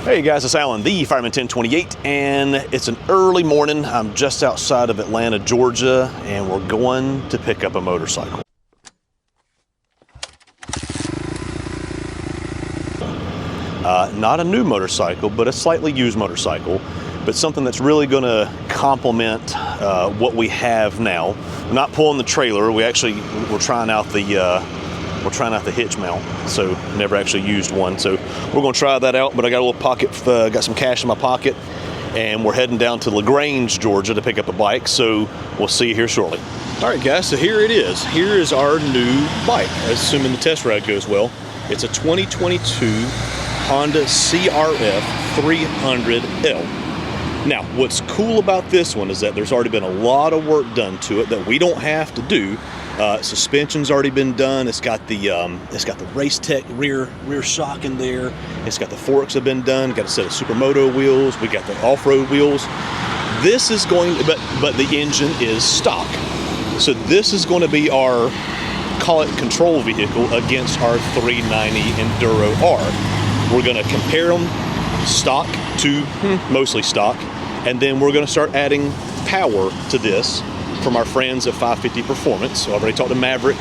Hey guys, it's Alan, the Fireman 1028, and it's an early morning. I'm just outside of Atlanta, Georgia, and we're going to pick up a motorcycle. Not a new motorcycle, but a slightly used motorcycle, but something that's really going to complement what we have now. We're not pulling the trailer. We're trying out the hitch mount, so never actually used one. So we're going to try that out. But I got a little pocket, got some cash in my pocket, and we're heading down to LaGrange, Georgia, to pick up a bike. So we'll see you here shortly. All right, guys. So here it is. Here is our new bike, assuming the test ride goes well. It's a 2022 Honda CRF300L. Now, what's cool about this one is that there's already been a lot of work done to it that we don't have to do. Suspension's already been done. It's got the Race Tech rear shock in there. It's got the forks have been done. Got a set of Supermoto wheels. We got the off-road wheels. This is going, but the engine is stock. So this is going to be our, call it, control vehicle against our 390 Enduro R. We're going to compare them stock to mostly stock, and then we're going to start adding power to this from our friends at 550 Performance. So I've already talked to Maverick,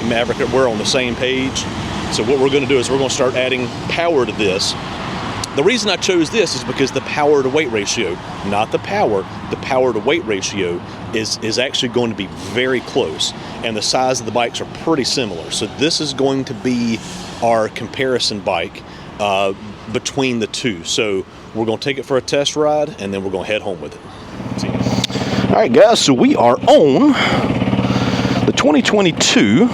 we're on the same page. So what we're going to do is we're going to start adding power to this. The reason I chose this is because the power to weight ratio, not the power to weight ratio is actually going to be very close, and the size of the bikes are pretty similar. So this is going to be our comparison bike between the two. So we're going to take it for a test ride, and then we're going to head home with it. See you. All right, guys, so we are on the 2022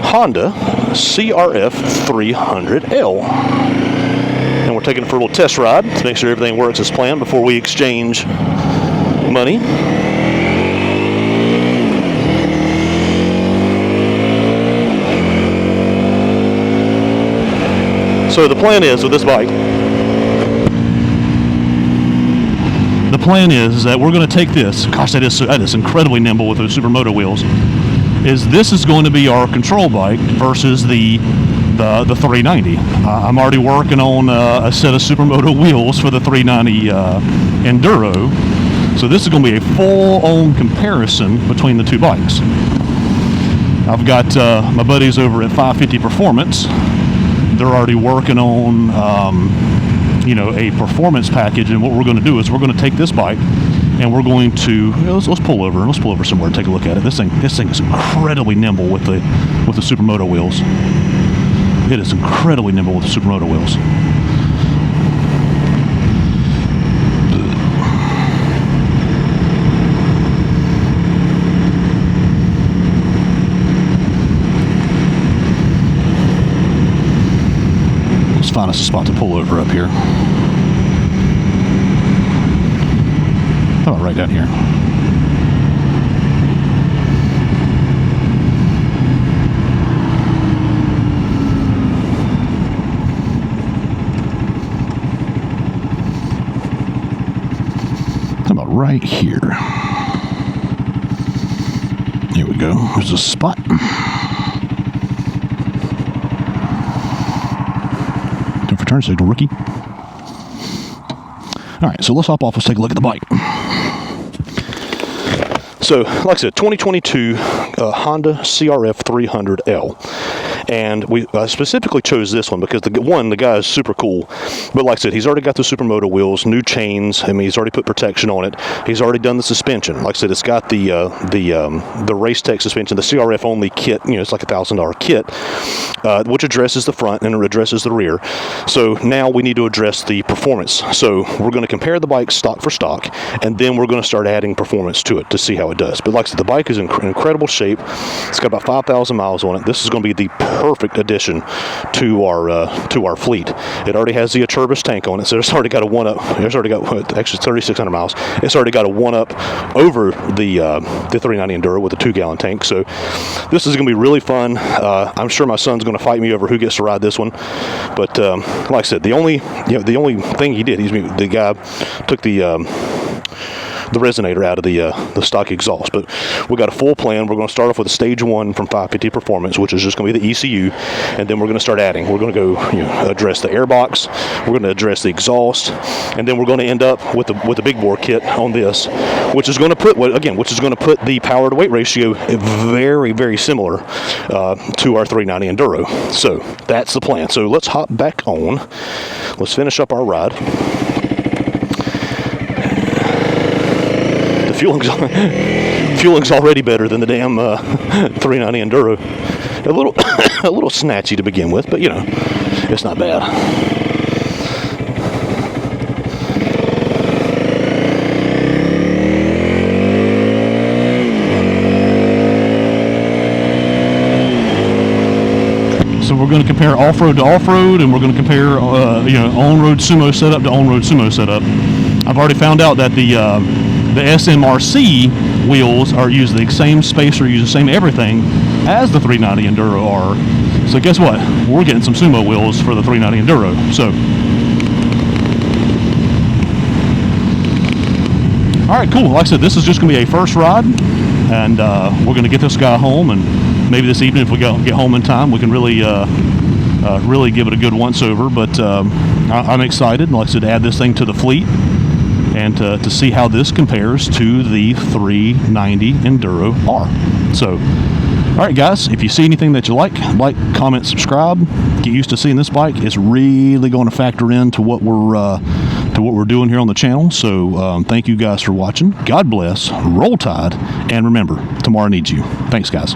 Honda CRF300L. And we're taking it for a little test ride to make sure everything works as planned before we exchange money. So the plan is with this bike, that we're going to take this. Gosh, that is incredibly nimble with those Supermoto wheels. This is going to be our control bike versus the 390. I'm already working on a set of Supermoto wheels for the 390 Enduro. So this is going to be a full-on comparison between the two bikes. I've got my buddies over at 550 Performance. They're already working on a performance package, and what we're going to do is we're going to take this bike and we're going to let's pull over somewhere and take a look at it. This thing is incredibly nimble with the Supermoto wheels. It is incredibly nimble with the Supermoto wheels. Let's find us a spot to pull over up here. How about right down here? How about right here? Here we go. There's a spot. Don't for turn signal, rookie. All right, so let's hop off. Let's take a look at the bike. So, like I said, 2022 Honda CRF300L. And we specifically chose this one because the guy is super cool. But like I said, he's already got the Supermoto wheels, new chains. I mean, he's already put protection on it. He's already done the suspension. Like I said, it's got the Race Tech suspension, the CRF only kit. It's like $1,000 kit, which addresses the front and addresses the rear. So now we need to address the performance. So we're going to compare the bike stock for stock, and then we're going to start adding performance to it to see how it does. But like I said, the bike is in incredible shape. It's got about 5,000 miles on it. This is going to be the perfect addition to our fleet. It already has the turbos tank on it, so it's already got a one-up. It's already got actually 3,600 miles. It's already got a one-up over the 390 Enduro with a 2-gallon tank. So this is going to be really fun. I'm sure my son's going to fight me over who gets to ride this one. But like I said, the only thing he did, the guy took the resonator out of the stock exhaust. But we got a full plan. We're going to start off with a stage 1 from 550 Performance, which is just going to be the ECU, and then we're going to start adding. We're going to go address the airbox, we're going to address the exhaust, and then we're going to end up with the big bore kit on this, which is going to put the power to weight ratio very, very similar to our 390 Enduro. So that's the plan. So let's hop back on. Let's finish up our ride. The fueling's already better than the damn 390 Enduro. A little snatchy to begin with, but it's not bad. So we're going to compare off-road to off-road, and we're going to compare on-road sumo setup to on-road sumo setup. I've already found out that the SMRC wheels use the same spacer, use the same everything as the 390 Enduro R. So guess what? We're getting some sumo wheels for the 390 Enduro. So, all right, cool. Like I said, this is just going to be a first ride, and we're going to get this guy home, and maybe this evening, if we get home in time, we can really give it a good once over. But I'm excited, like I said, to add this thing to the fleet and to see how this compares to the 390 Enduro R. So, all right, guys, if you see anything that you like, comment, subscribe. Get used to seeing this bike. It's really going to factor into what we're doing here on the channel. So thank you guys for watching. God bless. Roll Tide. And remember, tomorrow needs you. Thanks, guys.